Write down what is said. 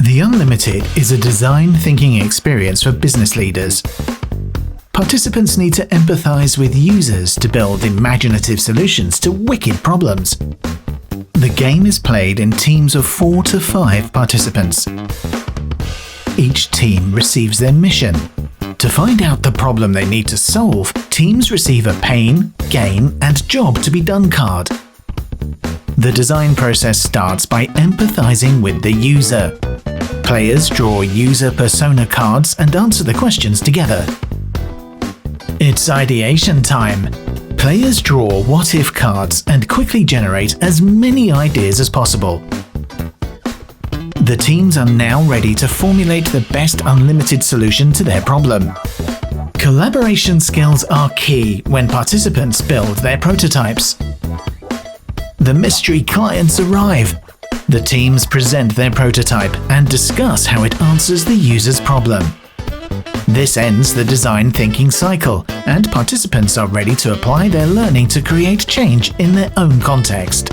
The Unlimited is a design thinking experience for business leaders. Participants need to empathize with users to build imaginative solutions to wicked problems. The game is played in teams of 4 to 5 participants. Each team receives their mission. To find out the problem they need to solve, teams receive a pain, gain, and job to be done card. The design process starts by empathizing with the user. Players draw user persona cards and answer the questions together. It's ideation time. Players draw what-if cards and quickly generate as many ideas as possible. The teams are now ready to formulate the best Unlimited solution to their problem. Collaboration skills are key when participants build their prototypes. The mystery clients arrive. The teams present their prototype and discuss how it answers the user's problem. This ends the design thinking cycle, and participants are ready to apply their learning to create change in their own context.